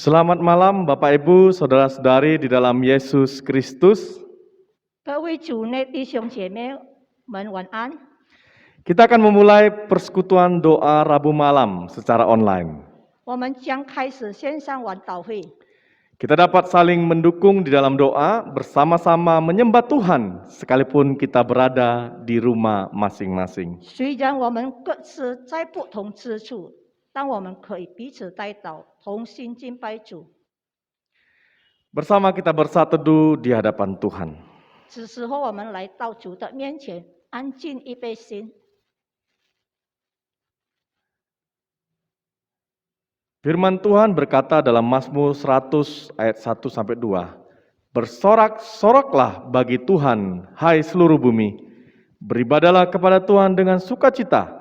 Selamat malam Bapak Ibu, Saudara-saudari di dalam Yesus Kristus. 各位主内弟兄姐妹们晚安。 Kita akan memulai persekutuan doa Rabu malam secara online. 我们将开始线上晚祷会， Kita dapat saling mendukung di dalam doa, bersama-sama menyembah Tuhan sekalipun kita berada di rumah masing-masing. 虽然我们各自在不同之处，但我们可以彼此代祷，同心敬拜主。 Bersama kita bersatu teduh di hadapan Tuhan. 此时候，我们来到主的面前，安静预备心。 Firman Tuhan berkata dalam Mazmur 100 ayat 1-2, Bersorak-soraklah bagi Tuhan, hai seluruh bumi. Beribadalah kepada Tuhan dengan sukacita,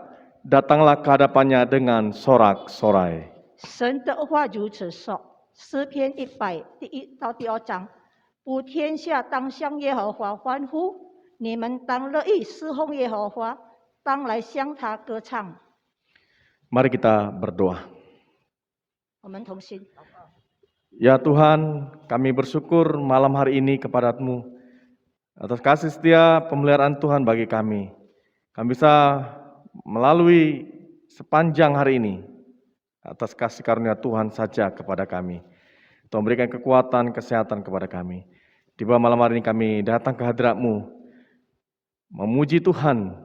datanglah ke hadapannya dengan sorak-sorai. 神的话如此说，诗篇100第1到第2章，普天下当向耶和华欢呼，你们当乐意侍奉耶和华，当来向他歌唱。 Mari kita berdoa. 我们同心。 Ya Tuhan, kami bersyukur malam hari ini kepada-Mu atas kasih setia pemeliharaan Tuhan bagi kami. Kami bisa melalui sepanjang hari ini atas kasih karunia Tuhan saja kepada kami. Tuhan berikan kekuatan, kesehatan kepada kami. Di bawah malam hari ini kami datang ke hadirat-Mu, memuji Tuhan,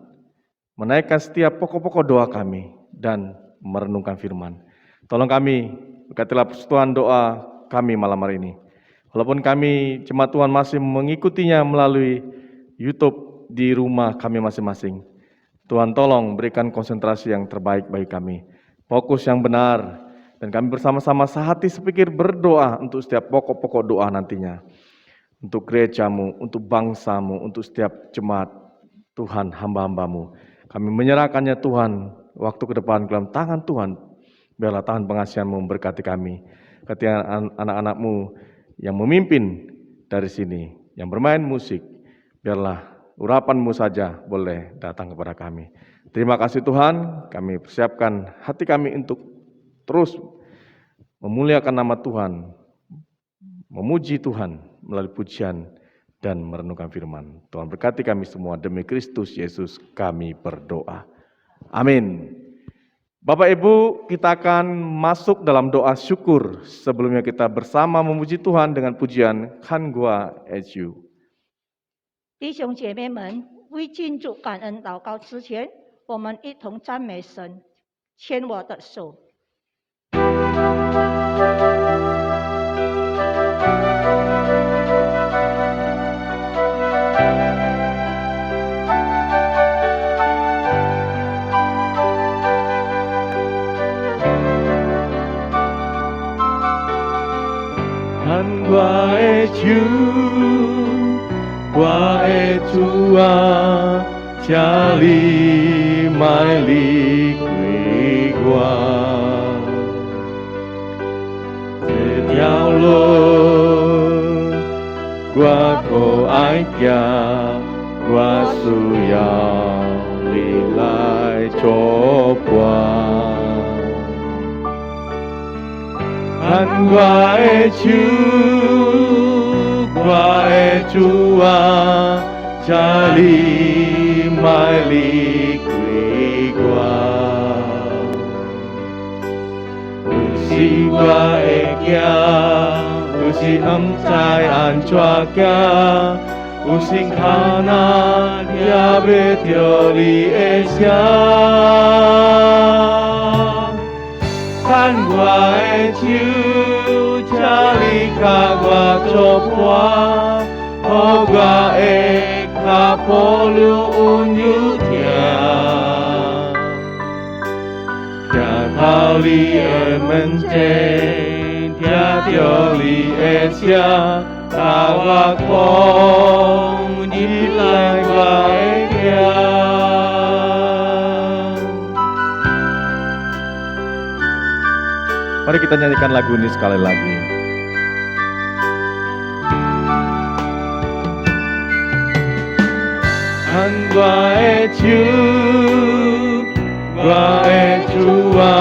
menaikkan setiap pokok-pokok doa kami, dan merenungkan firman. Tolong kami, berkatilah persekutuan doa kami malam hari ini. Walaupun kami jemaat Tuhan masih mengikutinya melalui YouTube di rumah kami masing-masing. Tuhan tolong berikan konsentrasi yang terbaik bagi kami. Fokus yang benar. Dan kami bersama-sama sehati sepikir berdoa untuk setiap pokok-pokok doa nantinya. Untuk gereja-Mu, untuk bangsa-Mu, untuk setiap jemaat Tuhan hamba-hamba-Mu. Kami menyerahkannya Tuhan waktu ke depan dalam tangan Tuhan. Biarlah tangan pengasihan-Mu memberkati kami. Ketika anak-anak-Mu yang memimpin dari sini, yang bermain musik, biarlah urapan-Mu saja boleh datang kepada kami. Terima kasih Tuhan, kami persiapkan hati kami untuk terus memuliakan nama Tuhan, memuji Tuhan melalui pujian dan merenungkan firman. Tuhan berkati kami semua, demi Kristus Yesus kami berdoa. Amin. Bapak Ibu, kita akan masuk dalam doa syukur. Sebelumnya kita bersama memuji Tuhan dengan pujian Kan Gua as You. 弟兄姐妹们，为敬主感恩祷告之前，我们一同赞美神，牵我的手。 Kan Gua as You, Gua as Chúa, Charlie mai lý quỷ Gua. Theo lối Gua có ai kia, Gua su yào lì lại cho Gua. Kan Gua as You, Gua as Chúa, Charlie mai lý quỷ Gua. Usi Gua as kia, usi trai an chua kia, usi khana dia be theo li esia. Kan Gua as You, Charlie ka Gua cho Gua, o Gua as ka polu unyu tia. Tia thao li e men chen, tia theo li esia, ta Gua kong di lai Gua as kia. Mari kita nyanyikan lagu ini sekali lagi. Kan Gua as You, Gua as Chúa,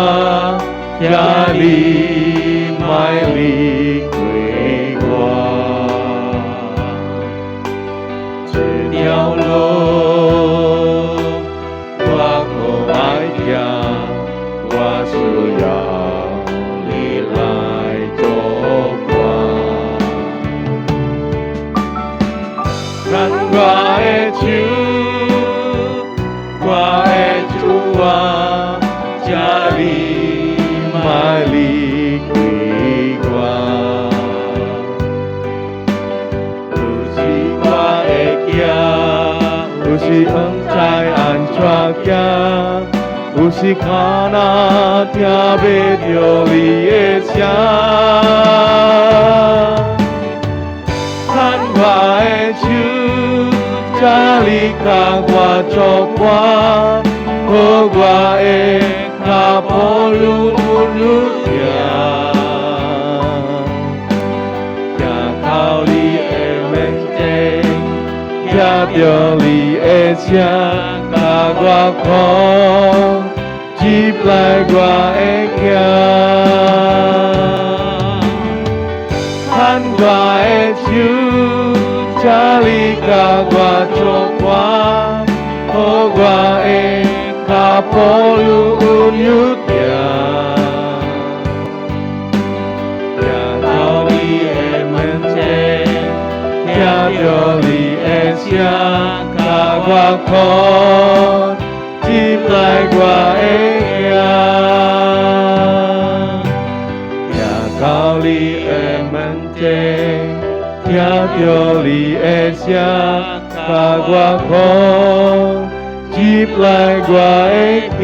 Charlie mai lý 我需要你来作伴。看我的手，我的主啊，这里卖离开我。有时我会惊，有时不知安怎行。有时脚若听袂着你的声，牵我的手，这你甲我作伴，好我的脚步愈行，行到你的面前，听着你的声，甲我靠。接来我的行，牵我的手，这你甲我作伴，好我的脚步愈行到你的面前，听着你的声，甲我靠。接来我的行到你的面前，听着你的声，甲我靠，接来我的行。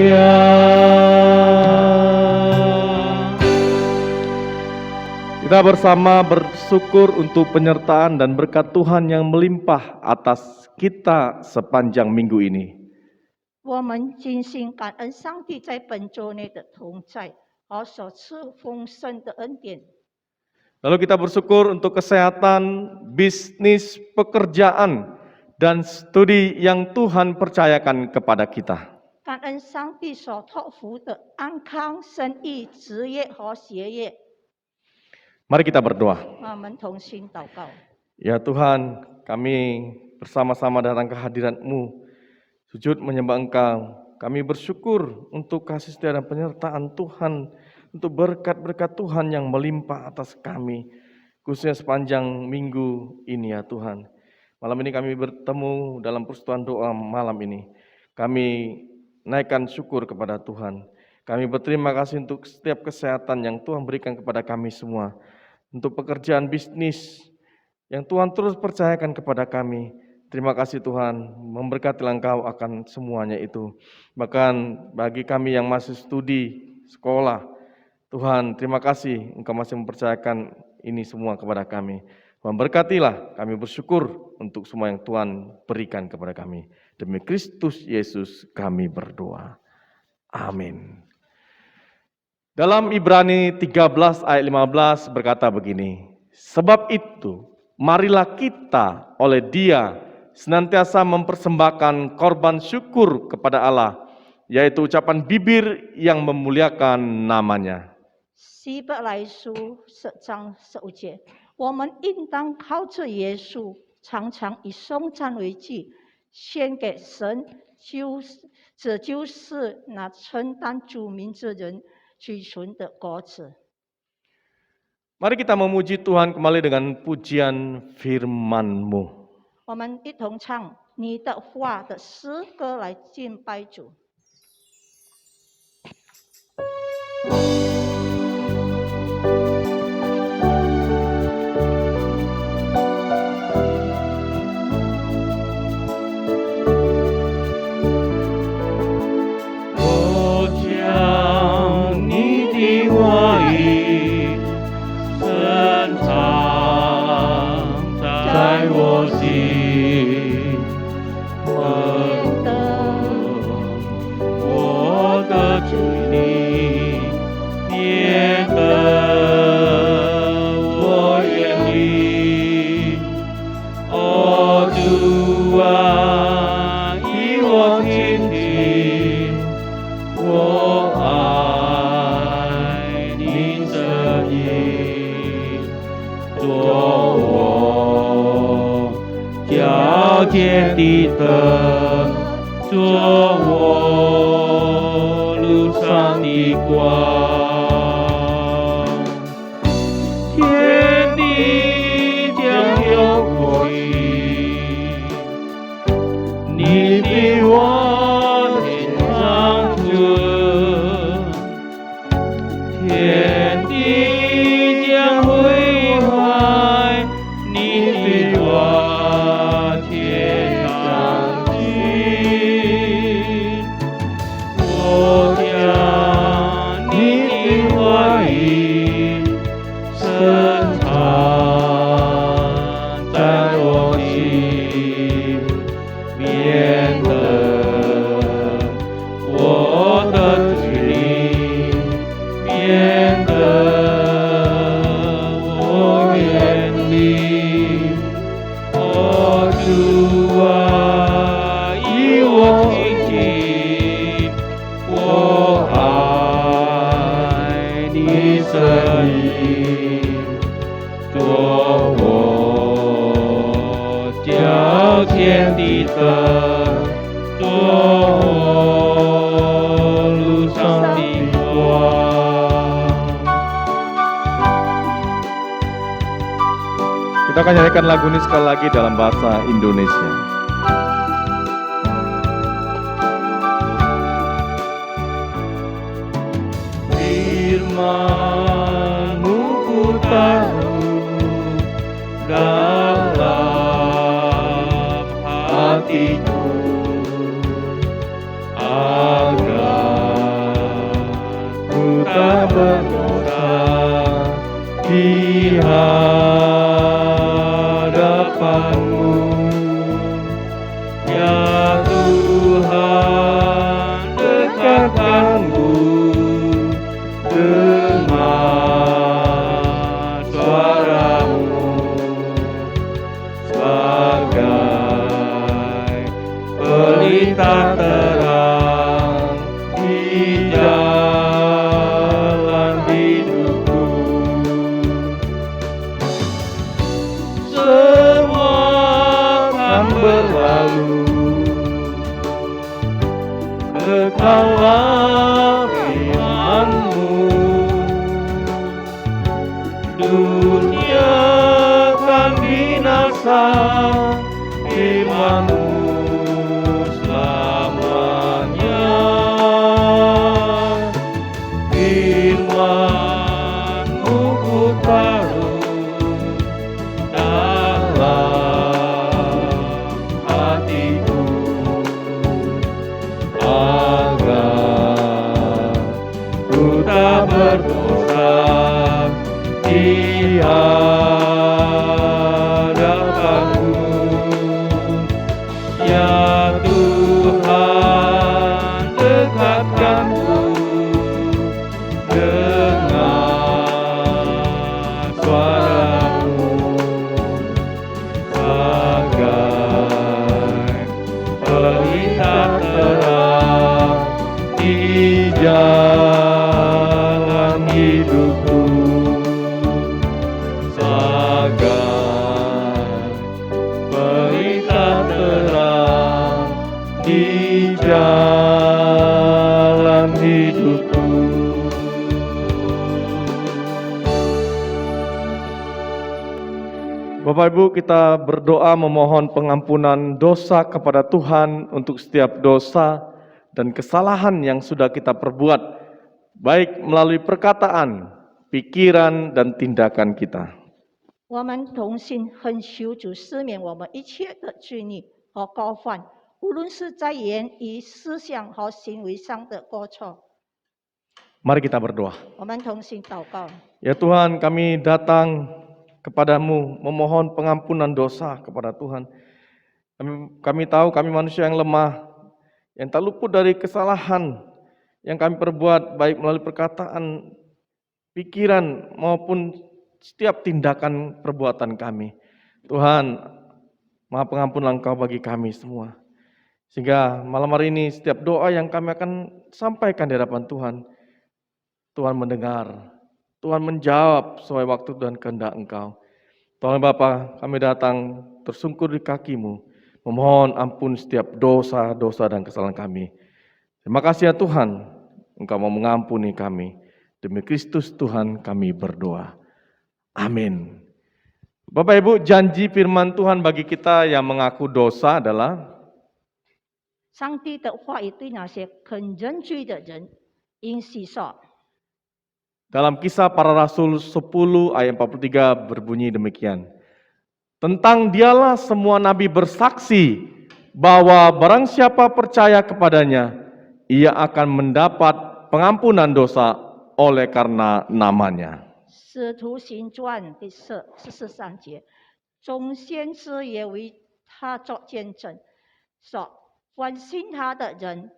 Kita bersama bersyukur untuk penyertaan dan berkat Tuhan yang melimpah atas kita sepanjang minggu ini. 我们尽心感恩上帝在本周内的同在和所赐丰盛的恩典。 Lalu kita bersyukur untuk kesehatan, bisnis, pekerjaan, dan studi yang Tuhan percayakan kepada kita. 感恩上帝所托付的安康、生意、职业和学业。 Mari kita berdoa. 我们同心祷告。 Ya Tuhan, kami bersama-sama datang ke hadirat-Mu. Sujud menyembah Engkau, kami bersyukur untuk kasih setia dan penyertaan Tuhan, untuk berkat-berkat Tuhan yang melimpah atas kami, khususnya sepanjang minggu ini ya Tuhan. Malam ini kami bertemu dalam persekutuan doa malam ini. Kami naikkan syukur kepada Tuhan. Kami berterima kasih untuk setiap kesehatan yang Tuhan berikan kepada kami semua, untuk pekerjaan bisnis yang Tuhan terus percayakan kepada kami. Terima kasih Tuhan, memberkatilah Engkau akan semuanya itu. Bahkan bagi kami yang masih studi, sekolah, Tuhan terima kasih Engkau masih mempercayakan ini semua kepada kami. Memberkatilah, kami bersyukur untuk semua yang Tuhan berikan kepada kami. Demi Kristus Yesus kami berdoa. Amin. Dalam Ibrani 13 ayat 15 berkata begini, sebab itu marilah kita oleh Dia senantiasa mempersembahkan korban syukur kepada Allah, yaitu ucapan bibir yang memuliakan namanya. 希伯来书10章15节，我们应当靠着耶稣，常常以颂赞为祭，献给神，这就是那承担主名之人居存的果子。 Mari kita memuji Tuhan kembali dengan pujian firman-Mu. 我们一同唱你的话的诗歌来敬拜主。我将你的话语深藏在我心。 我的罪孽免得我远离。哦，主啊，以我倾听，我爱你这一，做我皎洁的灯。 做我路上的地光，天地将有回，你比我天长存，天地将毁坏，你比我天长近。我将你的话语深藏在我心，免得我的罪领，免得我远离。哦，主啊，以我听听。我爱你声音，做我脚前的灯，做我路上的光。 Kita akan nyanyikan lagu ini sekali lagi dalam bahasa Indonesia. Firman-Mu ku taruh dalam hatiku, agar ku tak berdosa di hadapan-Mu. Ya Tuhan, dekatkan-Ku dengar suara-Mu sebagai pelita terang di jalan hidupku. Semua akan berlalu, kekalah firman-Mu. Dunia kan binasa, firman-Mu selamanya. Firman-Mu ku taruh dalam hatiku, agar ku tak berdosa di hadapan-Mu. Ya Tuhan, dekatkan-Ku dengar suara-Mu sebagai pelita terang di jalan hidupku. Pelita terang di jalan hidupku. Bapak Ibu, kita berdoa memohon pengampunan dosa kepada Tuhan untuk setiap dosa dan kesalahan yang sudah kita perbuat, baik melalui perkataan, pikiran, dan tindakan kita. 我们同心恳求主赦免我们一切的罪孽和过犯，无论是在言语、思想和行为上的过错。 Mari kita berdoa. 我们同心祷告。 Ya Tuhan, kami datang kepadamu memohon pengampunan dosa kepada Tuhan. Kami tahu kami manusia yang lemah, yang tak luput dari kesalahan yang kami perbuat baik melalui perkataan, pikiran maupun setiap tindakan perbuatan kami. Tuhan, Maha Pengampunan Engkau bagi kami semua. Sehingga malam hari ini setiap doa yang kami akan sampaikan di hadapan Tuhan, Tuhan mendengar, Tuhan menjawab sesuai waktu dan kehendak Engkau. Tuhan Bapa, kami datang tersungkur di kaki-Mu, memohon ampun setiap dosa-dosa dan kesalahan kami. Terima kasih ya Tuhan, Engkau mau mengampuni kami. Demi Kristus Tuhan kami berdoa. Amin. Bapak Ibu, janji firman Tuhan bagi kita yang mengaku dosa adalah 上帝的话语对那些肯认罪的人应许说， dalam Kisah Para Rasul 10 ayat 43 berbunyi demikian. Tentang dialah semua nabi bersaksi bahwa barang siapa percaya kepadanya, ia akan mendapat pengampunan dosa oleh karena namanya. 使徒行传第14节，众先知也为他作见证，说凡信他的人，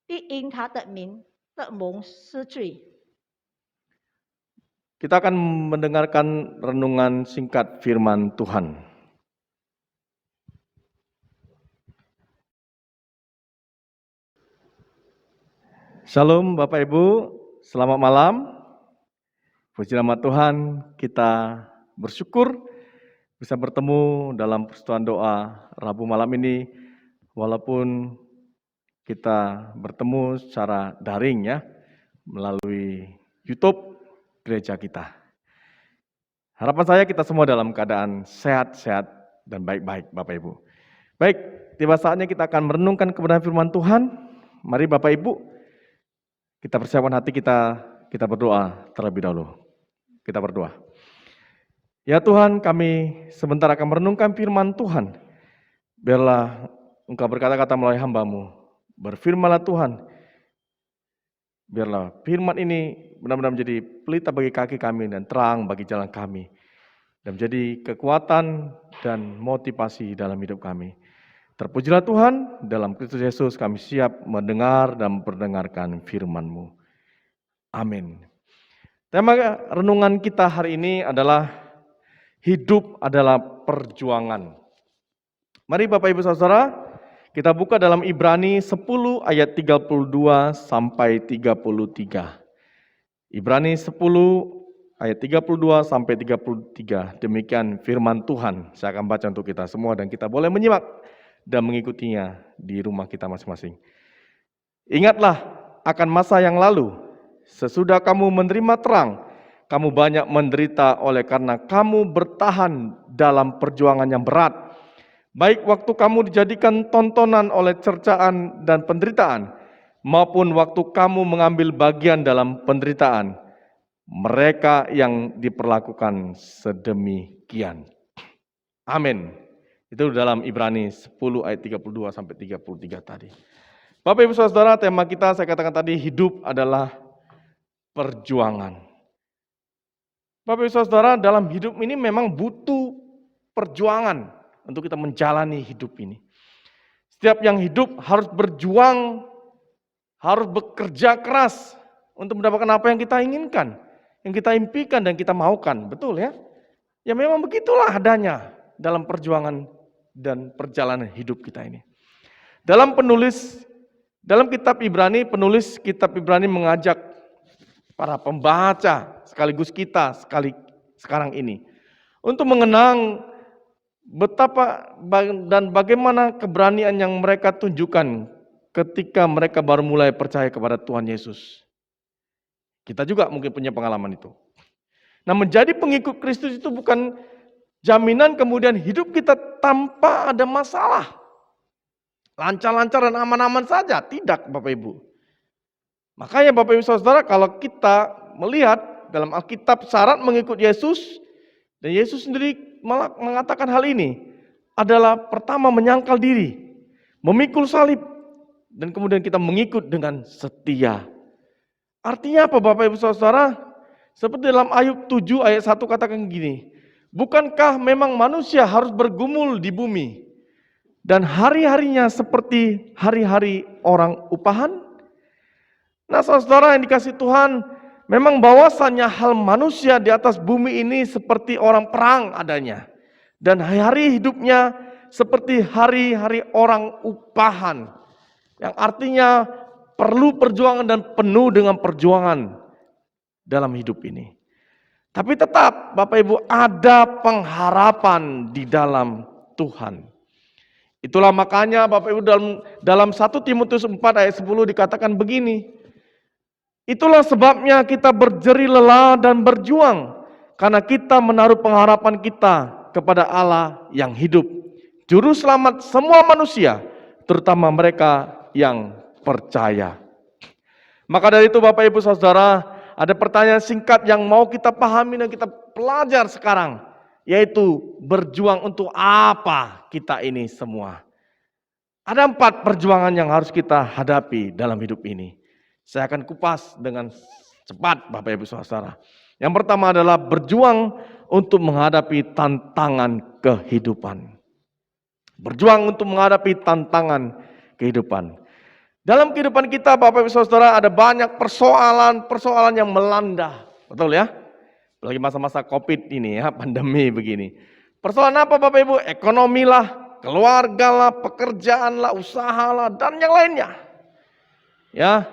必因他的名得蒙赦罪。 Kita akan mendengarkan renungan singkat firman Tuhan. Shalom Bapak Ibu, selamat malam. Puji nama Tuhan, kita bersyukur bisa bertemu dalam persekutuan doa Rabu malam ini, walaupun kita bertemu secara daring ya, melalui YouTube gereja kita. Harapan saya kita semua dalam keadaan sehat-sehat dan baik-baik Bapak Ibu. Baik, tiba saatnya kita akan merenungkan kebenaran firman Tuhan. Mari Bapak Ibu, kita persiapkan hati kita berdoa terlebih dahulu. Kita berdoa. Ya Tuhan, kami sebentar akan merenungkan firman Tuhan. Biarlah Engkau berkata-kata melalui hamba-Mu. Berfirmanlah Tuhan. Biarlah firman ini benar-benar menjadi pelita bagi kaki kami dan terang bagi jalan kami. Dan menjadi kekuatan dan motivasi dalam hidup kami. Terpujilah Tuhan, dalam Kristus Yesus kami siap mendengar dan mendengarkan firman-Mu. Amin. Tema renungan kita hari ini adalah hidup adalah perjuangan. Mari Bapak Ibu Saudara, kita buka dalam Ibrani 10 ayat 32 sampai 33. Ibrani 10 ayat 32 sampai 33. Demikian firman Tuhan. Saya akan baca untuk kita semua dan kita boleh menyimak dan mengikutinya di rumah kita masing-masing. Ingatlah akan masa yang lalu. Sesudah kamu menerima terang, kamu banyak menderita oleh karena kamu bertahan dalam perjuangan yang berat. Baik waktu kamu dijadikan tontonan oleh cercaan dan penderitaan, maupun waktu kamu mengambil bagian dalam penderitaan, mereka yang diperlakukan sedemikian. Amin. Itu dalam Ibrani 10 ayat 32 sampai 33 tadi. Bapak Ibu Saudara, tema kita saya katakan tadi hidup adalah perjuangan. Bapak Ibu Saudara, dalam hidup ini memang butuh perjuangan untuk kita menjalani hidup ini. Setiap yang hidup harus berjuang, harus bekerja keras untuk mendapatkan apa yang kita inginkan, yang kita impikan dan kita maukan. Betul ya? Ya memang begitulah adanya dalam perjuangan dan perjalanan hidup kita ini. Dalam kitab Ibrani, penulis kitab Ibrani mengajak para pembaca sekaligus kita sekarang ini untuk mengenang betapa dan bagaimana keberanian yang mereka tunjukkan ketika mereka baru mulai percaya kepada Tuhan Yesus. Kita juga mungkin punya pengalaman itu. Nah, menjadi pengikut Kristus itu bukan jaminan kemudian hidup kita tanpa ada masalah. Lancar-lancar dan aman-aman saja. Tidak Bapak Ibu. Makanya Bapak Ibu Saudara, kalau kita melihat dalam Alkitab syarat mengikut Yesus, dan Yesus sendiri mengatakan hal ini adalah pertama menyangkal diri, memikul salib, dan kemudian kita mengikut dengan setia. Artinya apa Bapak Ibu Saudara? Seperti dalam Ayub 7 ayat 1 katakan gini, bukankah memang manusia harus bergumul di bumi dan hari-harinya seperti hari-hari orang upahan? Nah saudara yang dikasih Tuhan, memang bahwasannya hal manusia di atas bumi ini seperti orang perang adanya. Dan hari hidupnya seperti hari-hari orang upahan. Yang artinya perlu perjuangan dan penuh dengan perjuangan dalam hidup ini. Tapi tetap Bapak Ibu ada pengharapan di dalam Tuhan. Itulah makanya Bapak Ibu dalam 1 Timotius 4 ayat 10 dikatakan begini. Itulah sebabnya kita berjeri lelah dan berjuang, karena kita menaruh pengharapan kita kepada Allah yang hidup, Juru Selamat semua manusia, terutama mereka yang percaya. Maka dari itu Bapak Ibu Saudara, ada pertanyaan singkat yang mau kita pahami dan kita pelajar sekarang, yaitu berjuang untuk apa kita ini semua. Ada 4 perjuangan yang harus kita hadapi dalam hidup ini. Saya akan kupas dengan cepat Bapak Ibu Saudara. Yang pertama adalah berjuang untuk menghadapi tantangan kehidupan. Berjuang untuk menghadapi tantangan kehidupan. Dalam kehidupan kita Bapak Ibu Saudara ada banyak persoalan yang melanda. Betul ya? Apalagi masa-masa Covid ini ya, pandemi begini. Persoalan apa Bapak Ibu? Ekonomi lah, keluarga lah, pekerjaan lah, usaha lah, dan yang lainnya. Ya,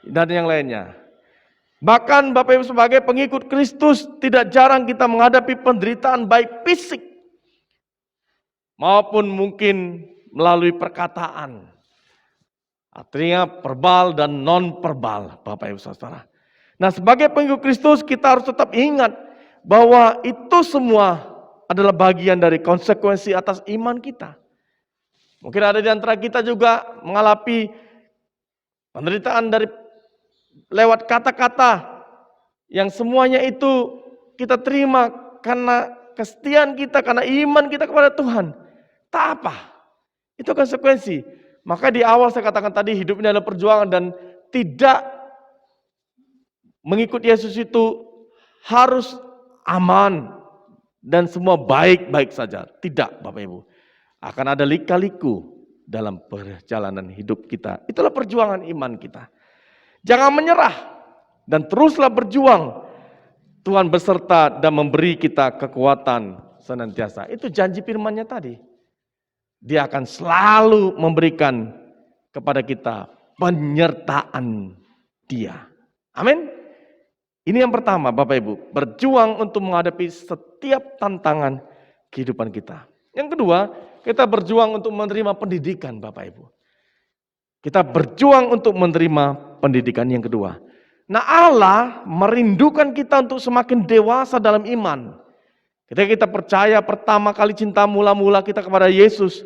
dan yang lainnya. Bahkan Bapak Ibu sebagai pengikut Kristus tidak jarang kita menghadapi penderitaan baik fisik maupun mungkin melalui perkataan. Artinya verbal dan non verbal Bapak Ibu Saudara. Nah, sebagai pengikut Kristus kita harus tetap ingat bahwa itu semua adalah bagian dari konsekuensi atas iman kita. Mungkin ada di antara kita juga mengalami penderitaan dari lewat kata-kata yang semuanya itu kita terima karena kesetiaan kita, karena iman kita kepada Tuhan. Tak apa, itu konsekuensi. Maka di awal saya katakan tadi hidup ini adalah perjuangan dan tidak mengikut Yesus itu harus aman dan semua baik-baik saja. Tidak Bapak Ibu. Akan ada lika-liku dalam perjalanan hidup kita. Itulah perjuangan iman kita. Jangan menyerah dan teruslah berjuang. Tuhan beserta dan memberi kita kekuatan senantiasa. Itu janji firman-Nya tadi. Dia akan selalu memberikan kepada kita penyertaan Dia. Amin. Ini yang pertama Bapak Ibu, berjuang untuk menghadapi setiap tantangan kehidupan kita. Yang kedua, kita berjuang untuk menerima pendidikan Bapak Ibu. Kita berjuang untuk menerima pendidikan yang kedua. Nah, Allah merindukan kita untuk semakin dewasa dalam iman. Ketika kita percaya pertama kali cinta mula-mula kita kepada Yesus,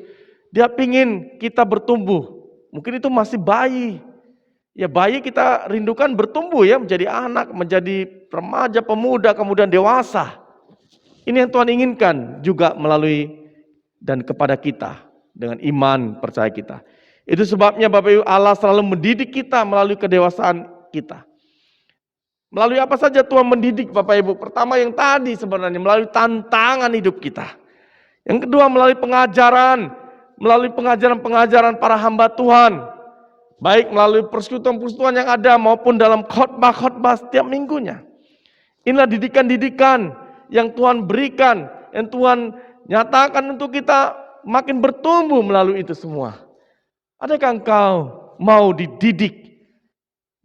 Dia pingin kita bertumbuh. Mungkin itu masih bayi. Ya bayi kita rindukan bertumbuh ya, menjadi anak, menjadi remaja, pemuda, kemudian dewasa. Ini yang Tuhan inginkan juga melalui dan kepada kita dengan iman percaya kita. Itu sebabnya Bapak Ibu, Allah selalu mendidik kita melalui kedewasaan kita. Melalui apa saja Tuhan mendidik Bapak Ibu? Pertama yang tadi sebenarnya melalui tantangan hidup kita. Yang kedua melalui pengajaran para hamba Tuhan. Baik melalui persekutuan-persekutuan yang ada maupun dalam khotbah-khotbah setiap minggunya. Inilah didikan-didikan yang Tuhan berikan, yang Tuhan nyatakan untuk kita makin bertumbuh melalui itu semua. Adakah engkau mau dididik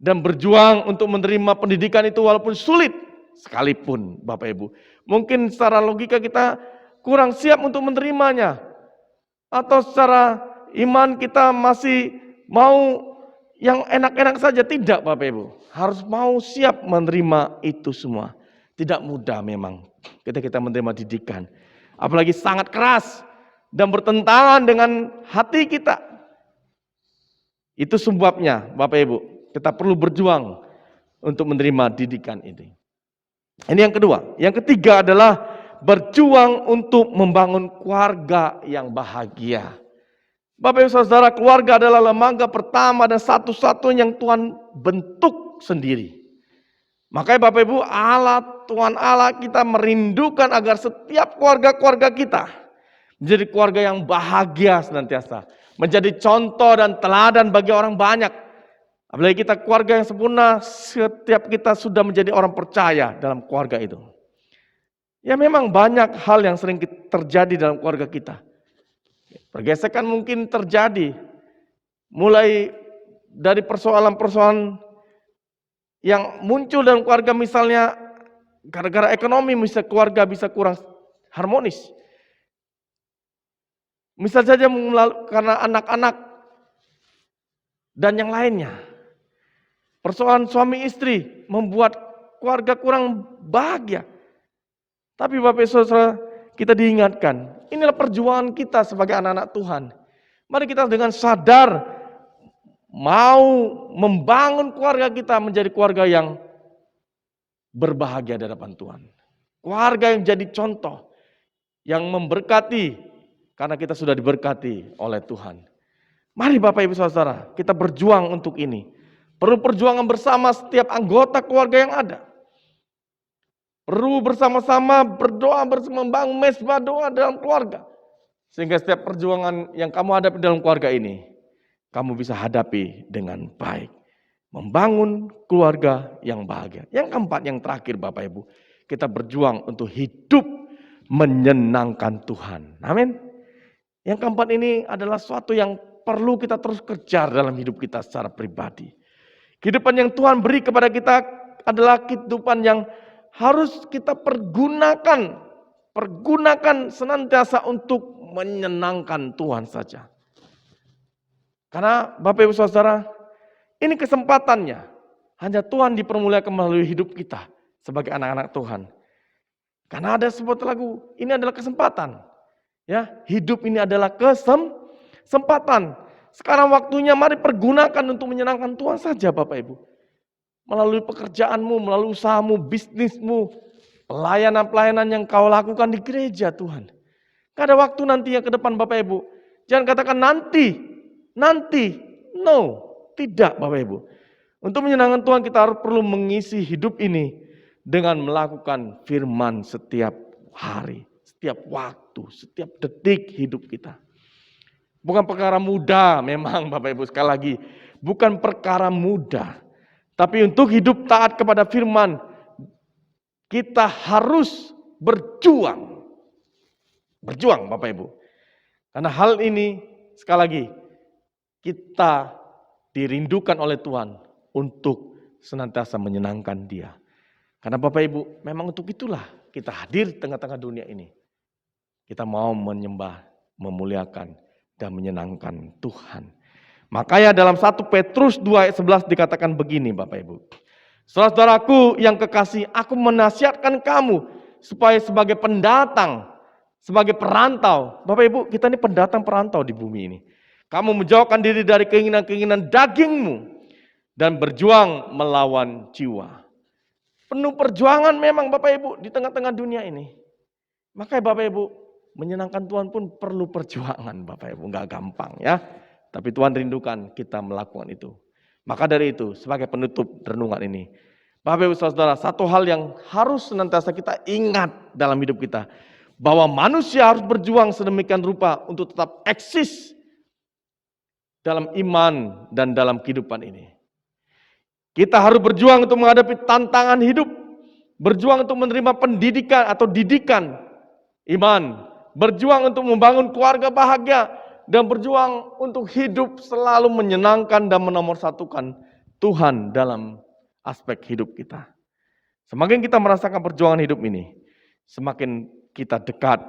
dan berjuang untuk menerima pendidikan itu walaupun sulit sekalipun Bapak Ibu. Mungkin secara logika kita kurang siap untuk menerimanya. Atau secara iman kita masih mau yang enak-enak saja. Tidak Bapak Ibu. Harus mau siap menerima itu semua. Tidak mudah memang ketika kita menerima didikan. Apalagi sangat keras dan bertentangan dengan hati kita. Itu sebabnya Bapak Ibu, kita perlu berjuang untuk menerima didikan ini. Ini yang kedua. Yang ketiga adalah berjuang untuk membangun keluarga yang bahagia. Bapak Ibu Saudara, keluarga adalah lembaga pertama dan satu-satunya yang Tuhan bentuk sendiri. Makanya Bapak Ibu, Tuhan Allah kita merindukan agar setiap keluarga-keluarga kita menjadi keluarga yang bahagia senantiasa. Menjadi contoh dan teladan bagi orang banyak. Apalagi kita keluarga yang sempurna, setiap kita sudah menjadi orang percaya dalam keluarga itu. Ya memang banyak hal yang sering terjadi dalam keluarga kita. Pergesekan mungkin terjadi. Mulai dari persoalan-persoalan yang muncul dalam keluarga, misalnya gara-gara ekonomi, misalnya keluarga bisa kurang harmonis. Misal saja karena anak-anak dan yang lainnya. Persoalan suami istri membuat keluarga kurang bahagia. Tapi Bapak Ibu Saudara, kita diingatkan, inilah perjuangan kita sebagai anak-anak Tuhan. Mari kita dengan sadar mau membangun keluarga kita menjadi keluarga yang berbahagia di hadapan Tuhan. Keluarga yang jadi contoh, yang memberkati karena kita sudah diberkati oleh Tuhan. Mari Bapak Ibu Saudara, kita berjuang untuk ini. Perlu perjuangan bersama setiap anggota keluarga yang ada. Perlu bersama-sama berdoa, membangun mesbah doa dalam keluarga. Sehingga setiap perjuangan yang kamu hadapi dalam keluarga ini, kamu bisa hadapi dengan baik. Membangun keluarga yang bahagia. Yang keempat, yang terakhir Bapak Ibu, kita berjuang untuk hidup menyenangkan Tuhan. Amin. Yang keempat ini adalah suatu yang perlu kita terus kejar dalam hidup kita secara pribadi. Kehidupan yang Tuhan beri kepada kita adalah kehidupan yang harus kita pergunakan senantiasa untuk menyenangkan Tuhan saja. Karena Bapak Ibu Saudara, ini kesempatannya. Hanya Tuhan dipermuliakan melalui hidup kita sebagai anak-anak Tuhan. Karena ada sebuah lagu, ini adalah kesempatan. Ya, hidup ini adalah kesempatan. Sekarang waktunya mari pergunakan untuk menyenangkan Tuhan saja Bapak Ibu. Melalui pekerjaanmu, melalui usahamu, bisnismu, pelayanan-pelayanan yang kau lakukan di gereja Tuhan. Gak ada waktu nanti yang ke depan Bapak Ibu. Jangan katakan nanti. No, tidak Bapak Ibu. Untuk menyenangkan Tuhan kita harus perlu mengisi hidup ini dengan melakukan firman setiap hari, setiap waktu, setiap detik hidup kita. Bukan perkara mudah memang Bapak Ibu, sekali lagi. Bukan perkara mudah. Tapi untuk hidup taat kepada firman, kita harus berjuang. Berjuang Bapak Ibu. Karena hal ini, sekali lagi, kita dirindukan oleh Tuhan untuk senantiasa menyenangkan Dia. Karena Bapak Ibu, memang untuk itulah kita hadir di tengah-tengah dunia ini. Kita mau menyembah, memuliakan, dan menyenangkan Tuhan. Makanya dalam 1 Petrus 2 ayat 11 dikatakan begini Bapak Ibu. Saudaraku yang kekasih, aku menasihatkan kamu supaya sebagai pendatang, sebagai perantau. Bapak Ibu, kita ini pendatang perantau di bumi ini. Kamu menjauhkan diri dari keinginan-keinginan dagingmu dan berjuang melawan jiwa. Penuh perjuangan memang Bapak Ibu di tengah-tengah dunia ini. Makanya Bapak Ibu, menyenangkan Tuhan pun perlu perjuangan Bapak Ibu, enggak gampang ya. Tapi Tuhan rindukan kita melakukan itu. Maka dari itu, sebagai penutup renungan ini, Bapak Ibu Saudara, satu hal yang harus senantiasa kita ingat dalam hidup kita, bahwa manusia harus berjuang sedemikian rupa untuk tetap eksis dalam iman dan dalam kehidupan ini. Kita harus berjuang untuk menghadapi tantangan hidup, berjuang untuk menerima pendidikan atau didikan iman, berjuang untuk membangun keluarga bahagia, dan berjuang untuk hidup selalu menyenangkan dan menomorsatukan Tuhan dalam aspek hidup kita. Semakin kita merasakan perjuangan hidup ini, semakin kita dekat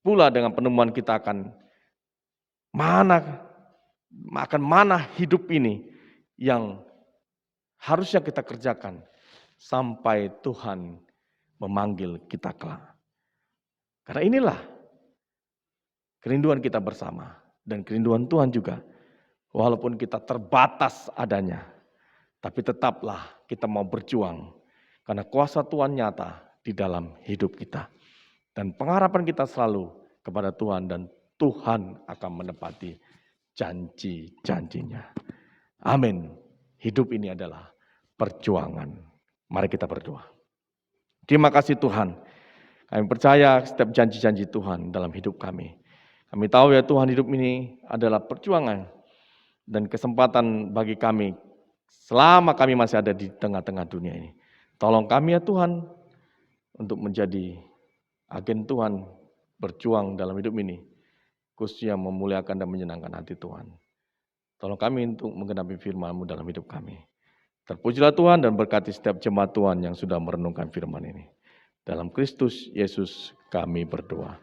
pula dengan penemuan kita akan mana hidup ini yang harusnya kita kerjakan sampai Tuhan memanggil kita kelak. Karena inilah kerinduan kita bersama dan kerinduan Tuhan juga. Walaupun kita terbatas adanya, tapi tetaplah kita mau berjuang karena kuasa Tuhan nyata di dalam hidup kita. Dan pengharapan kita selalu kepada Tuhan dan Tuhan akan menepati janji-janjinya. Amin. Hidup ini adalah perjuangan. Mari kita berdoa. Terima kasih Tuhan. Kami percaya setiap janji-janji Tuhan dalam hidup kami. Kami tahu ya Tuhan, hidup ini adalah perjuangan dan kesempatan bagi kami selama kami masih ada di tengah-tengah dunia ini. Tolong kami ya Tuhan untuk menjadi agen Tuhan, berjuang dalam hidup ini, khususnya memuliakan dan menyenangkan hati Tuhan. Tolong kami untuk menggenapi firman-Mu dalam hidup kami. Terpujilah Tuhan dan berkati setiap jemaat Tuhan yang sudah merenungkan firman ini. Dalam Kristus Yesus kami berdoa.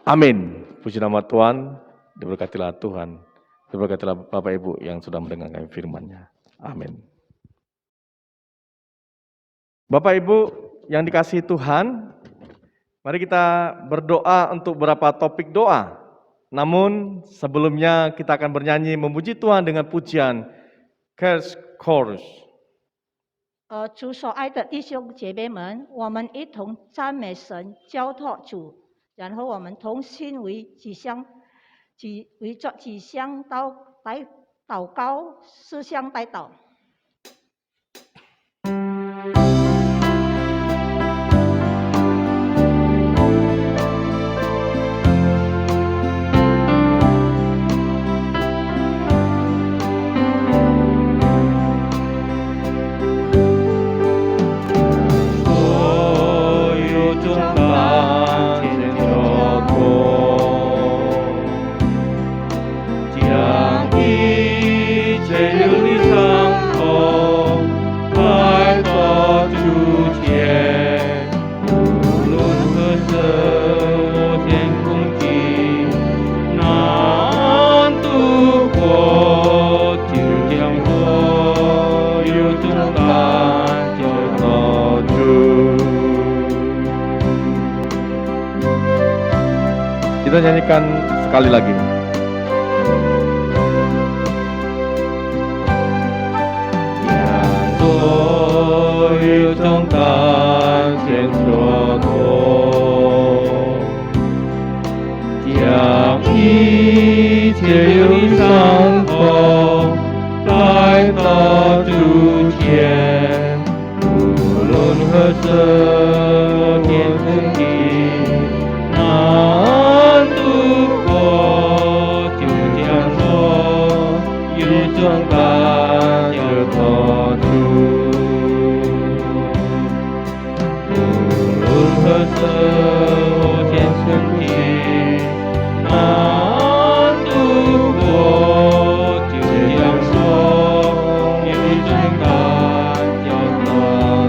Amin. Puji nama Tuhan, diberkatilah Tuhan, diberkatilah Bapak Ibu yang sudah mendengarkan firman-Nya. Amin. Bapak Ibu yang dikasihi Tuhan, mari kita berdoa untuk beberapa topik doa. Namun sebelumnya kita akan bernyanyi memuji Tuhan dengan pujian Cares Chorus. 主所爱的弟兄姐妹们，我们一同赞美神，交托主，然后我们同心为着几项来祷告，思想代祷。所有重担牵着过，将一切流离伤痛带到主前，无论何时我先攻击，难度过，就将所有重担交到主。 Kita nyanyikan sekali lagi. Yang 所有重担先说过，将一切流离伤痛带到主前，无论何时我天空地难度过，就将所有重担交托主。无论何时我天空地难度过，就将所有重担交托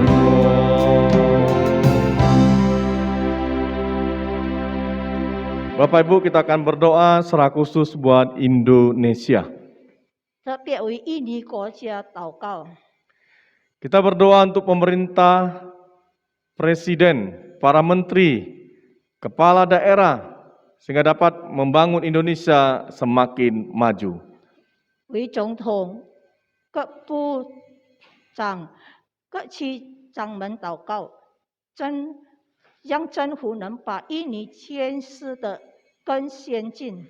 主。 Bapak Ibu, kita akan berdoa secara khusus buat Indonesia. 特别为印尼国家祷告。 Kita berdoa untuk pemerintah, presiden, para menteri, kepala daerah, sehingga dapat membangun Indonesia semakin maju. 为总统、各部长、各区长们祷告，让政府能把印尼建设得更先进，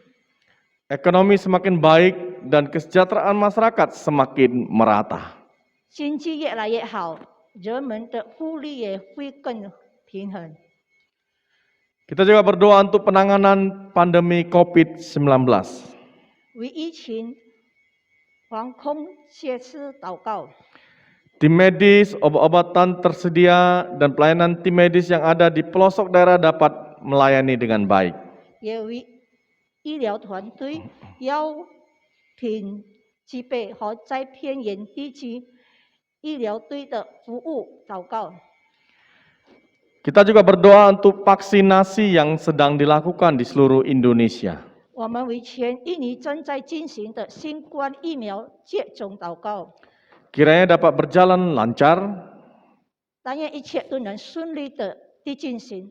Ekonomi semakin baik dan kesejahteraan masyarakat semakin merata. 经济越来越好，人们的福利也会更平衡。 Kita juga berdoa untuk penanganan pandemi COVID-19. 为疫情防控切实祷告， Tim medis, obat-obatan tersedia, dan pelayanan tim medis yang ada di pelosok daerah dapat melayani dengan baik. 也为医疗团队药品具备和在偏远地区医疗队的服务祷告。 Kita juga berdoa untuk vaksinasi yang sedang dilakukan di seluruh Indonesia. 我们为全印尼正在进行的新冠疫苗接种祷告， Kiranya dapat berjalan lancar, 但愿一切都能顺利的进行，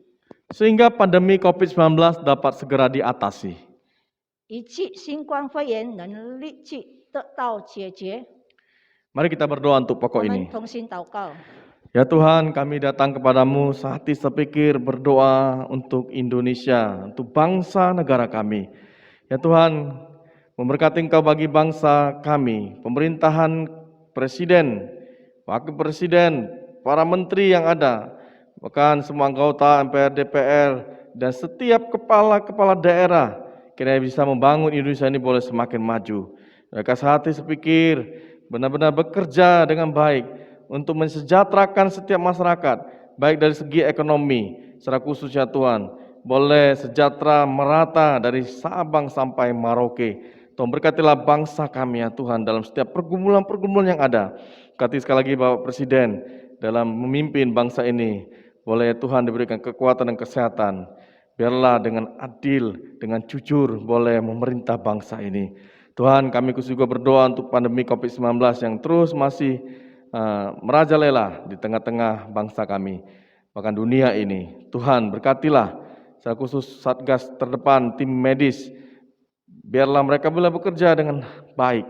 sehingga pandemi COVID-19 dapat segera diatasi. 以及新冠肺炎能立即得到解决。 Mari kita berdoa untuk 我 pokok 们 ini. 同心祷告， Ya Tuhan, kami datang kepadamu sehati sepikir berdoa untuk Indonesia, untuk bangsa negara kami. Ya Tuhan, memberkati Engkau bagi bangsa kami, pemerintahan, presiden, wakil presiden, para menteri yang ada, bahkan semua anggota MPR, DPR, dan setiap kepala-kepala daerah, kiranya bisa membangun Indonesia ini boleh semakin maju. Mereka sehati sepikir, benar-benar bekerja dengan baik, untuk mensejahterakan setiap masyarakat, baik dari segi ekonomi, secara khusus ya Tuhan, boleh sejahtera merata dari Sabang sampai Merauke. Tuhan berkatilah bangsa kami ya Tuhan dalam setiap pergumulan-pergumulan yang ada. Berkati sekali lagi Bapak Presiden dalam memimpin bangsa ini. Boleh Tuhan diberikan kekuatan dan kesehatan. Biarlah dengan adil, dengan jujur boleh memerintah bangsa ini. Tuhan, kami khusus juga berdoa untuk pandemi COVID-19 yang terus masih merajalela di tengah-tengah bangsa kami, bahkan dunia ini. Tuhan, berkatilah secara khusus Satgas terdepan, tim medis, biarlah mereka boleh bekerja dengan baik.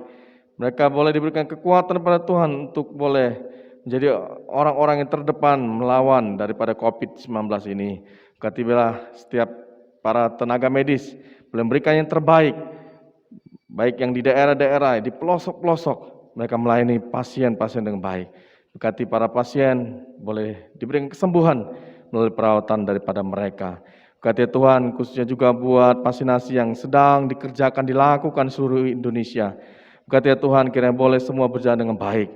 Mereka boleh diberikan kekuatan pada Tuhan untuk boleh menjadi orang-orang yang terdepan melawan daripada COVID-19 ini. Berkatilah setiap para tenaga medis boleh memberikan yang terbaik, baik yang di daerah-daerah, di pelosok-pelosok, mereka melayani pasien-pasien dengan baik. Berkati para pasien boleh diberikan kesembuhan melalui perawatan daripada mereka. Berkati Tuhan, khususnya juga buat vaksinasi yang sedang dikerjakan, dilakukan seluruh Indonesia. Berkati Tuhan, kiranya boleh semua berjalan dengan baik.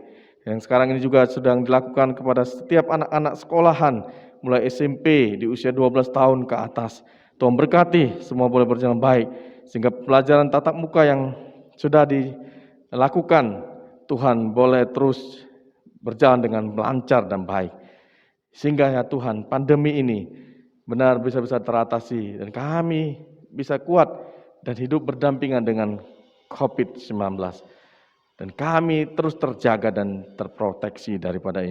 Yang sekarang ini juga sedang dilakukan kepada setiap anak-anak sekolahan, mulai SMP di usia 12 tahun ke atas. Tuhan berkati, semua boleh berjalan baik, sehingga pelajaran tatap muka yang sudah dilakukan, Tuhan boleh terus berjalan dengan lancar dan baik. Sehingga ya Tuhan, pandemi ini benar bisa teratasi dan kami bisa kuat dan hidup berdampingan dengan COVID-19. Dan kami terus terjaga dan terproteksi daripada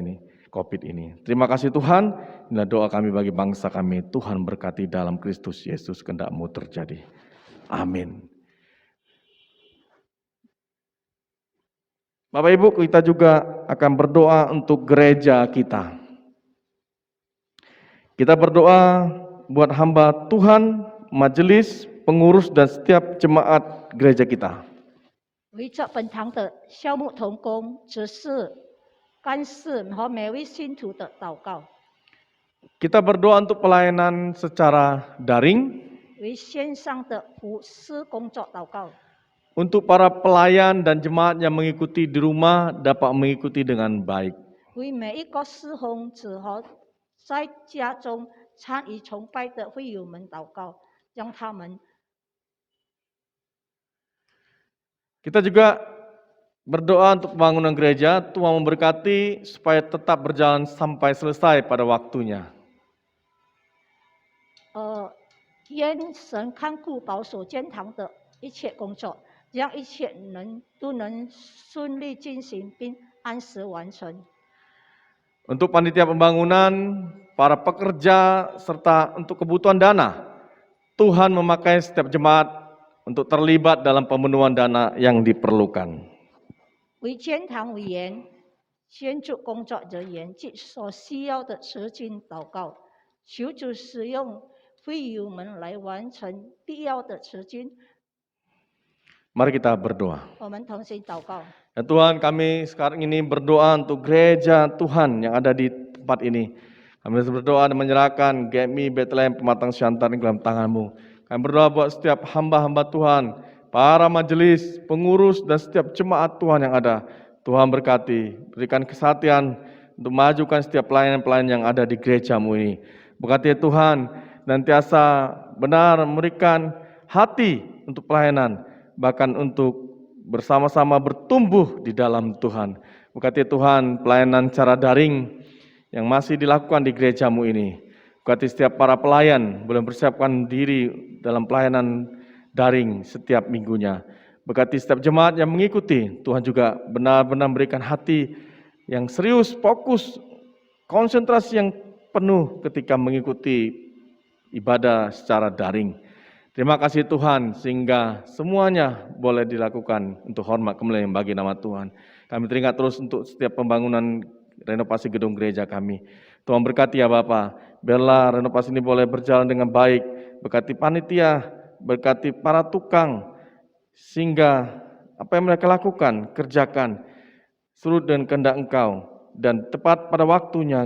COVID ini. Terima kasih Tuhan, inilah doa kami bagi bangsa kami. Tuhan berkati dalam Kristus Yesus, kehendak-Mu terjadi. Amin. Bapak Ibu, kita juga akan berdoa untuk gereja kita. Kita berdoa buat hamba Tuhan, majelis, pengurus, dan setiap jemaat gereja kita. 为着本堂的校牧同工、执事、干事和每位信徒的祷告， Kita berdoa untuk pelayanan secara daring, 为线上的服侍工作祷告， untuk para pelayan dan jemaat yang mengikuti di rumah dapat mengikuti dengan baik. 为每一个侍奉者和在家中参与崇拜的会友们祷告，让他们 Kita juga berdoa untuk pembangunan gereja, Tuhan memberkati supaya tetap berjalan sampai selesai pada waktunya. 愿神看顾保守监堂的一切工作，让一切都能顺利进行并按时完成。 Untuk panitia pembangunan, para pekerja, serta untuk kebutuhan dana, Tuhan memakai setiap jemaat untuk terlibat dalam pemenuhan dana yang diperlukan. 为监堂委员、建筑工作人员及所需要的资金祷告，求主使用会友们来完成必要的资金。 Mari kita berdoa. 我们同心祷告。 Ya Tuhan, kami sekarang ini berdoa untuk gereja Tuhan yang ada di tempat ini. Kami berdoa dan menyerahkan GMI Bethlehem Pematang Siantar di dalam tangan-Mu. Kami berdoa buat setiap hamba-hamba Tuhan, para majelis, pengurus, dan setiap jemaat Tuhan yang ada. Tuhan berkati, berikan kesatian untuk majukan setiap pelayanan-pelayanan yang ada di gereja-Mu ini. Berkati Tuhan, nantiasa benar memberikan hati untuk pelayanan, bahkan untuk bersama-sama bertumbuh di dalam Tuhan. Berkati Tuhan, pelayanan secara daring yang masih dilakukan di gereja-Mu ini. Berkati setiap para pelayan boleh mempersiapkan diri dalam pelayanan daring setiap minggunya. Berkati setiap jemaat yang mengikuti, Tuhan juga benar-benar memberikan hati yang serius, fokus, konsentrasi yang penuh ketika mengikuti ibadah secara daring. Terima kasih Tuhan, sehingga semuanya boleh dilakukan untuk hormat kemuliaan bagi nama Tuhan. Kami teringat terus untuk setiap pembangunan renovasi gedung gereja kami. Tuhan berkati ya Bapa, biarlah renovasi ini boleh berjalan dengan baik. Berkati panitia, berkati para tukang, sehingga apa yang mereka lakukan, kerjakan surut dan kehendak Engkau. Dan tepat pada waktunya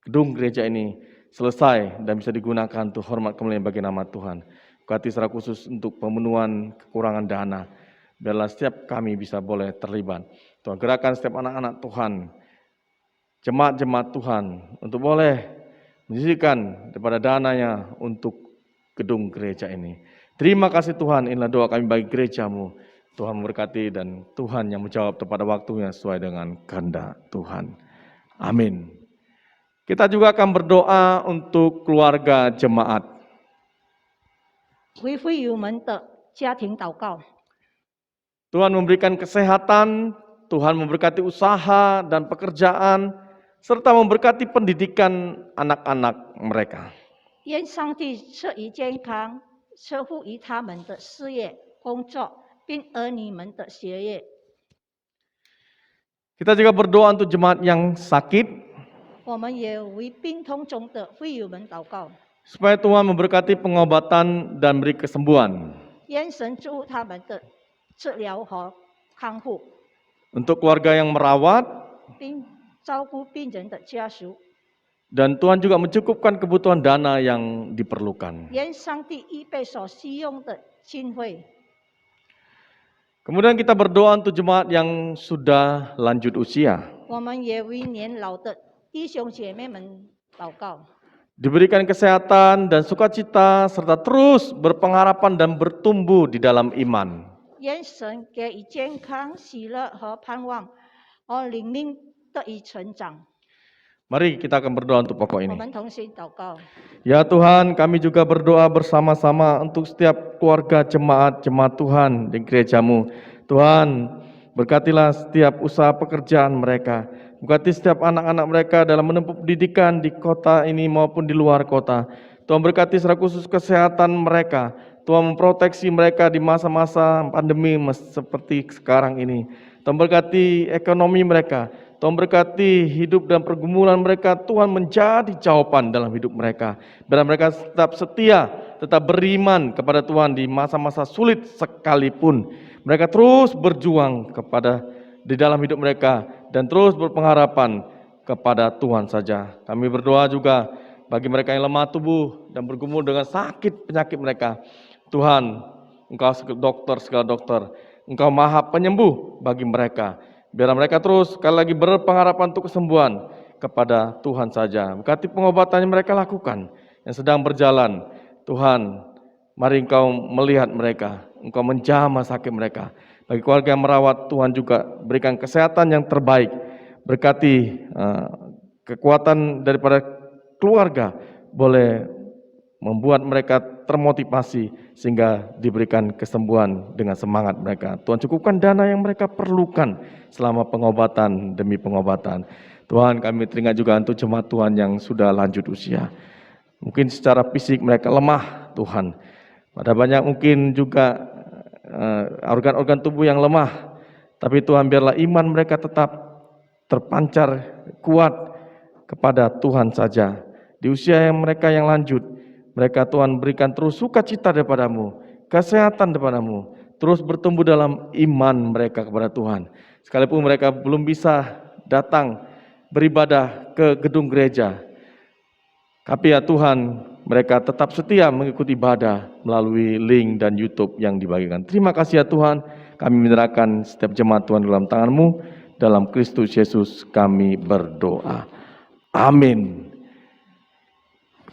gedung gereja ini selesai dan bisa digunakan untuk hormat kemuliaan bagi nama Tuhan. Berkati secara khusus untuk pemenuhan kekurangan dana. Biarlah setiap kami bisa boleh terlibat. Tuhan gerakan setiap anak-anak Tuhan, jemaat-jemaat Tuhan untuk boleh menyisihkan daripada dananya untuk gedung gereja ini. Terima kasih Tuhan, inilah doa kami bagi gereja-Mu. Tuhan memberkati dan Tuhan yang menjawab tepat waktunya sesuai dengan kehendak Tuhan. Amin. Kita juga akan berdoa untuk keluarga jemaat. 为会友们的家庭祷告， Tuhan memberikan kesehatan, Tuhan memberkati usaha dan pekerjaan, serta memberkati pendidikan anak-anak mereka. 愿上帝赐予健康，赐福于他们的事业、工作，并儿女们的学业。 Kita juga berdoa untuk jemaat yang sakit, 我们也为病痛中的会友们祷告， supaya Tuhan memberkati pengobatan dan beri kesembuhan. 愿神祝福他们的治疗和康复， Untuk keluarga yang merawat, 并照顾病人的家属。 dan Tuhan juga mencukupkan kebutuhan dana yang diperlukan. 愿上帝预备所需用的经费。 Kemudian kita berdoa untuk jemaat yang sudah lanjut usia, 我们也为年老的弟兄姐妹们祷告， diberikan kesehatan dan sukacita, serta terus berpengharapan dan bertumbuh di dalam iman. 愿神给予健康、喜乐和盼望，而灵命得以成长。 Mari kita akan berdoa untuk pokok 我 ini. 们同心祷告。 Ya Tuhan, kami juga berdoa bersama-sama untuk setiap keluarga jemaat-jemaat Tuhan di gerejamu. Tuhan, berkatilah setiap usaha pekerjaan mereka. Berkati setiap anak-anak mereka dalam menempuh pendidikan di kota ini maupun di luar kota. Tuhan berkati secara khusus kesehatan mereka. Tuhan memproteksi mereka di masa-masa pandemi seperti sekarang ini. Tuhan berkati ekonomi mereka. Tuhan berkati hidup dan pergumulan mereka. Tuhan menjadi jawaban dalam hidup mereka. Biar mereka tetap setia, tetap beriman kepada Tuhan di masa-masa sulit sekalipun. Mereka terus berjuang di dalam hidup mereka dan terus berpengharapan kepada Tuhan saja. Kami berdoa juga bagi mereka yang lemah tubuh dan bergumul dengan sakit penyakit mereka. Tuhan, Engkau segala dokter, Engkau maha penyembuh bagi mereka. Biar mereka terus sekali lagi berpengharapan untuk kesembuhan kepada Tuhan saja. Berkati pengobatan yang mereka lakukan, yang sedang berjalan. Tuhan, mari Engkau melihat mereka, Engkau menjamah sakit mereka. Bagi keluarga yang merawat, Tuhan juga berikan kesehatan yang terbaik. Berkati kekuatan daripada keluarga boleh membuat mereka termotivasi sehingga diberikan kesembuhan dengan semangat mereka. Tuhan cukupkan dana yang mereka perlukan selama pengobatan demi pengobatan. Tuhan, kami teringat juga untuk jemaat Tuhan yang sudah lanjut usia. Mungkin secara fisik mereka lemah, Tuhan. Ada banyak mungkin juga organ-organ tubuh yang lemah. Tapi Tuhan, biarlah iman mereka tetap terpancar kuat kepada Tuhan saja. Di usia yang mereka yang lanjut, mereka Tuhan berikan terus sukacita daripadamu, kesehatan daripadamu, terus bertumbuh dalam iman mereka kepada Tuhan. Sekalipun mereka belum bisa datang beribadah ke gedung gereja, tapi ya Tuhan, mereka tetap setia mengikuti ibadah melalui link dan YouTube yang dibagikan. Terima kasih ya Tuhan, kami menyerahkan setiap jemaat Tuhan dalam tangan-Mu, dalam Kristus Yesus kami berdoa. Amin.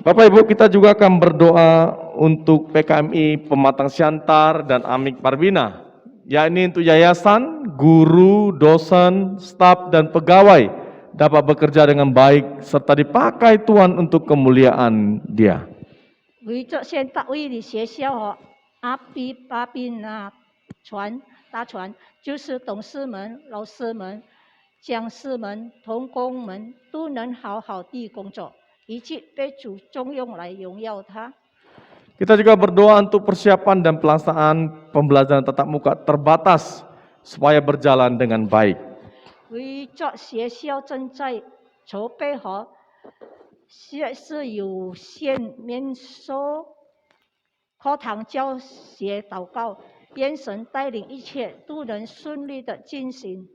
Bapak Ibu, kita juga akan berdoa untuk PKMI Pematang Siantar dan Amik Parbina, yakni untuk yayasan, guru, dosen, staf, dan pegawai dapat bekerja dengan baik serta dipakai Tuhan untuk kemuliaan Dia. 为着现大卫的学校和阿比巴比那大船，就是董事们、老师们、讲师们、同工们都能好好地工作，一切被主重用来荣耀他。 Kita juga berdoa untuk persiapan dan pelaksanaan pembelajaran tatap muka terbatas supaya berjalan dengan baik. 为着学校正在筹备和学是有限面授课堂教学祷告，愿神带领一切都能顺利的进行。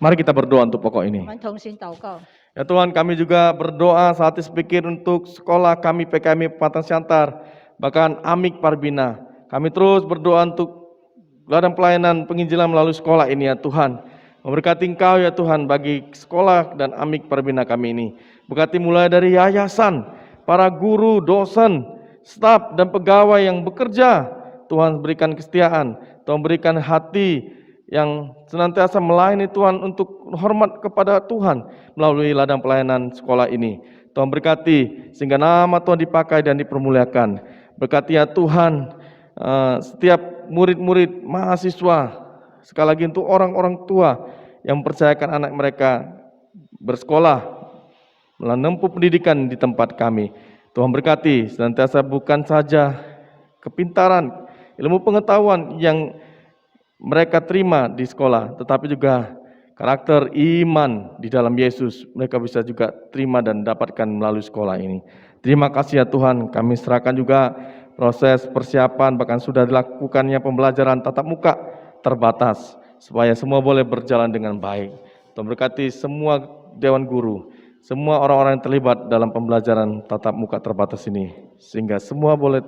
Mari kita berdoa untuk pokok 我 ini. 们同心祷告。 Ya Tuhan, kami juga berdoa saat ini sepikir untuk sekolah kami PKMI Pematang Siantar, bahkan Amik Parbina. Kami terus berdoa untuk ladang pelayanan penginjilan melalui sekolah ini ya Tuhan. Memberkati Engkau ya Tuhan bagi sekolah dan Amik Parbina kami ini. Berkati mulai dari yayasan, para guru, dosen, staf dan pegawai yang bekerja. Tuhan berikan kesetiaan, Tuhan berikan hati yang senantiasa melayani Tuhan untuk hormat kepada Tuhan melalui ladang pelayanan sekolah ini. Tuhan berkati sehingga nama Tuhan dipakai dan dipermuliakan. Berkati ya Tuhan setiap murid-murid mahasiswa Sekali lagi untuk orang-orang tua yang mempercayakan anak mereka bersekolah, menempuh pendidikan di tempat kami. Tuhan berkati senantiasa bukan saja kepintaran, ilmu pengetahuan yang mereka terima di sekolah, tetapi juga karakter iman di dalam Yesus mereka bisa juga terima dan dapatkan melalui sekolah ini. Terima kasih ya Tuhan, kami serahkan juga proses persiapan bahkan sudah dilakukannya pembelajaran tatap muka terbatas supaya semua boleh berjalan dengan baik. Tuhan berkati semua dewan guru, semua orang-orang yang terlibat dalam pembelajaran tatap muka terbatas ini sehingga semua boleh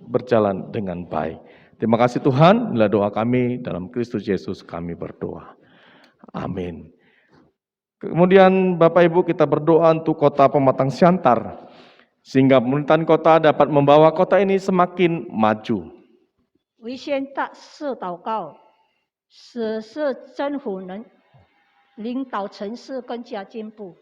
berjalan dengan baik. Terima kasih Tuhan, inilah doa kami dalam Kristus Yesus kami berdoa. Amin. Kemudian Bapak Ibu kita berdoa untuk kota Pematang Siantar, sehingga pemerintahan kota dapat membawa kota ini semakin maju. 为先大事祷告，使市政府能领导城市更加进步。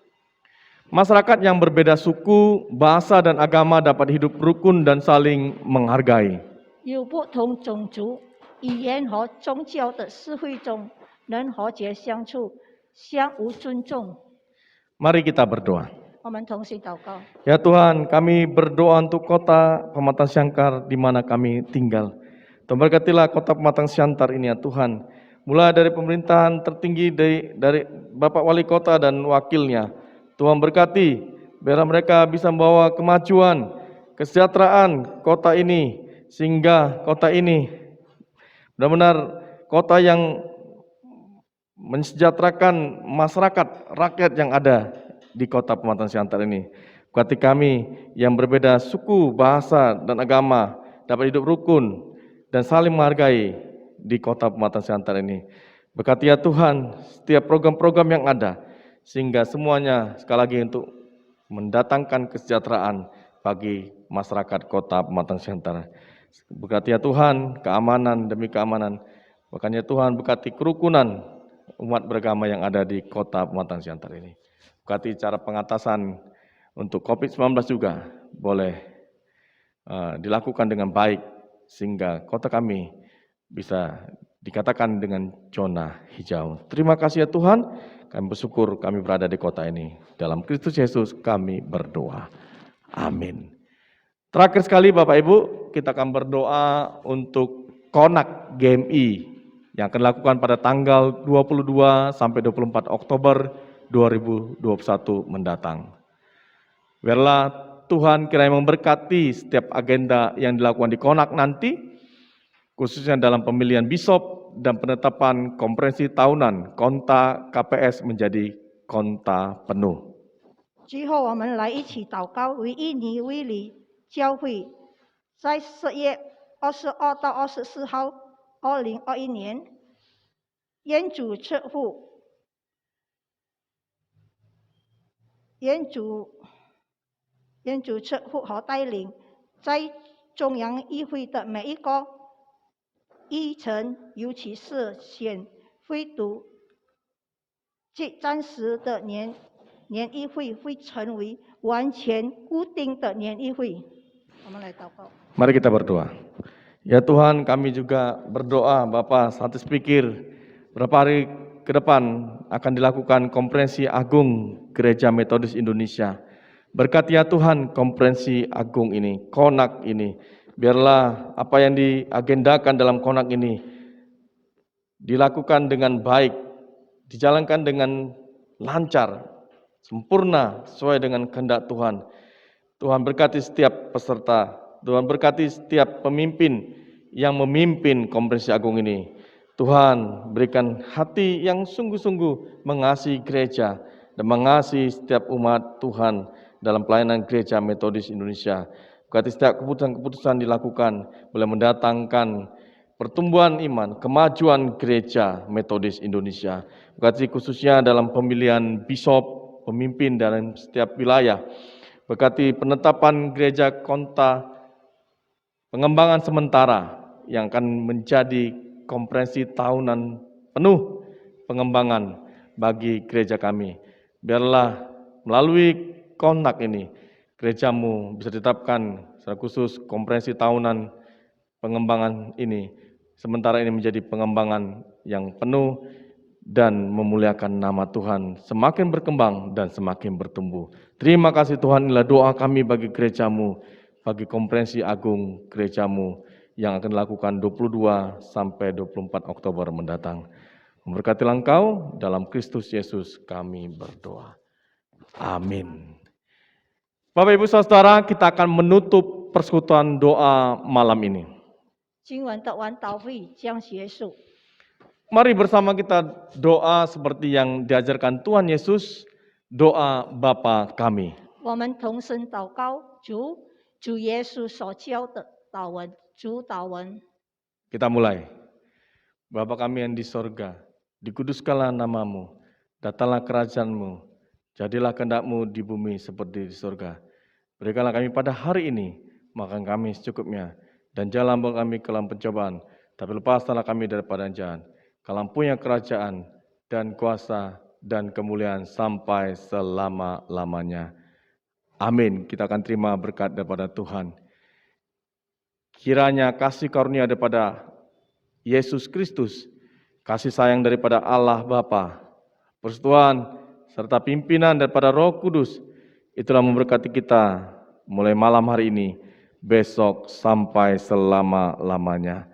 Masyarakat yang berbeda suku, bahasa, dan agama dapat hidup rukun dan saling menghargai. 有不同种族、语言和宗教的社会中，能和谐相处，相互尊重。 Mari kita berdoa. 我们同心祷告。 Ya Tuhan, kami berdoa untuk kota Pematang Siantar di mana kami tinggal. Tuhan berkatilah kota Pematang Siantar ini ya Tuhan. Mulai dari pemerintahan tertinggi dari Bapak Wali Kota dan wakilnya. Tuhan berkati, biar mereka bisa membawa kemajuan, kesejahteraan kota ini, sehingga kota ini benar-benar kota yang mensejahterakan masyarakat, rakyat yang ada di kota Pematang Siantar ini. Berkati kami yang berbeda suku, bahasa, dan agama dapat hidup rukun dan saling menghargai di kota Pematang Siantar ini. Berkati ya Tuhan setiap program-program yang ada, sehingga semuanya sekali lagi untuk mendatangkan kesejahteraan bagi masyarakat kota Pematang Siantar. Berkati ya Tuhan keamanan demi keamanan, bahkan ya Tuhan berkati kerukunan umat beragama yang ada di kota Pematang Siantar ini. Berkati cara pengatasan untuk COVID-19 juga boleh dilakukan dengan baik, sehingga kota kami bisa dikatakan dengan zona hijau. Terima kasih ya Tuhan, kami bersyukur kami berada di kota ini. Dalam Kristus Yesus kami berdoa. Amin. Terakhir sekali Bapak Ibu, kita akan berdoa untuk Konak GMI yang akan dilakukan pada tanggal 22 sampai 24 Oktober 2021 mendatang. Biarlah Tuhan kiranya memberkati setiap agenda yang dilakukan di Konak nanti, khususnya dalam pemilihan bisop dan penetapan konferensi tahunan konta KPS menjadi konta penuh. 最后，我们来一起祷告，为印尼卫理教会在4月22到24号2021年，愿主赐福，愿主赐福和带领，在中央议会的每一个议程，尤其是选会读这暂时的年议会会成为完全固定的年议会。我们来祷告。 Mari kita berdoa. Ya Tuhan, kami juga berdoa Bapak status pikir berapa hari ke depan akan dilakukan konferensi agung Gereja Metodis Indonesia. Berkati ya Tuhan konferensi agung ini, Konak ini. Biarlah apa yang diagendakan dalam Konak ini dilakukan dengan baik, dijalankan dengan lancar, sempurna sesuai dengan kehendak Tuhan. Tuhan berkati setiap peserta, Tuhan berkati setiap pemimpin yang memimpin konferensi agung ini. Tuhan berikan hati yang sungguh-sungguh mengasihi gereja dan mengasihi setiap umat Tuhan dalam pelayanan Gereja Metodis Indonesia. Berkati setiap keputusan-keputusan dilakukan boleh mendatangkan pertumbuhan iman, kemajuan Gereja Metodis Indonesia. Berkati khususnya dalam pemilihan bisop, pemimpin dalam setiap wilayah. Berkati penetapan gereja konta pengembangan sementara yang akan menjadi konferensi tahunan penuh pengembangan bagi gereja kami. Biarlah melalui Konak ini, gerejamu bisa ditetapkan secara khusus konferensi tahunan pengembangan ini. Sementara ini menjadi pengembangan yang penuh dan memuliakan nama Tuhan semakin berkembang dan semakin bertumbuh. Terima kasih Tuhan, inilah doa kami bagi gerejamu, bagi Konferensi Agung gerejamu yang akan dilakukan 22 sampai 24 Oktober mendatang. Memberkatilah Engkau, dalam Kristus Yesus kami berdoa. Amin. Bapak Ibu Saudara, kita akan menutup persekutuan doa malam ini. 今晚的晚祷会将结束， Mari bersama kita doa seperti yang diajarkan Tuhan Yesus, doa Bapa kami. 我们同声祷告，主耶稣所教的祷文，主祷文。 Kita mulai. Bapa kami yang di sorga, dikuduskanlah namamu, datanglah kerajaanmu, jadilah kehendak-Mu di bumi seperti di sorga. Berikanlah kami pada hari ini makan kami secukupnya, dan janganlah membawa kami ke dalam pencobaan, tapi lepaskanlah kami daripada yang jahat. Kau punya kerajaan dan kuasa dan kemuliaan sampai selama-lamanya. Amin. Kita akan terima berkat daripada Tuhan. Kiranya kasih karunia daripada Yesus Kristus, kasih sayang daripada Allah Bapa, persekutuan serta pimpinan daripada Roh Kudus, itulah memberkati kita mulai malam hari ini, besok sampai selama-lamanya.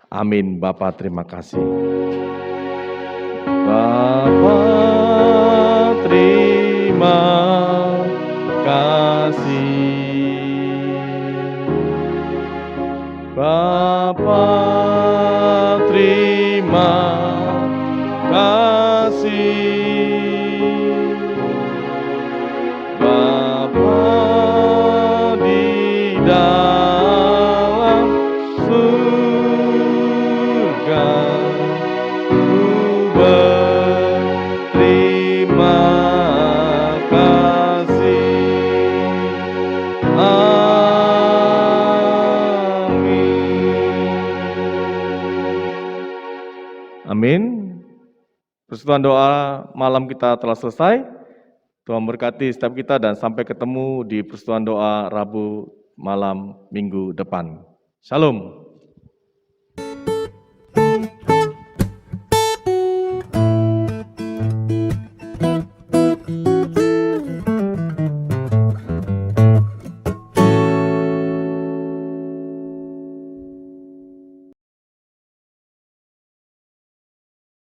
Amin. Bapa, terima kasih. Bapa, terima kasih. Bapa, terima kasih. Bapa di dalam surga, ku berterima kasih. Amin. Persekutuan doa malam kita telah selesai. Tuhan berkati setiap kita dan sampai ketemu di persekutuan doa Rabu malam minggu depan. Shalom.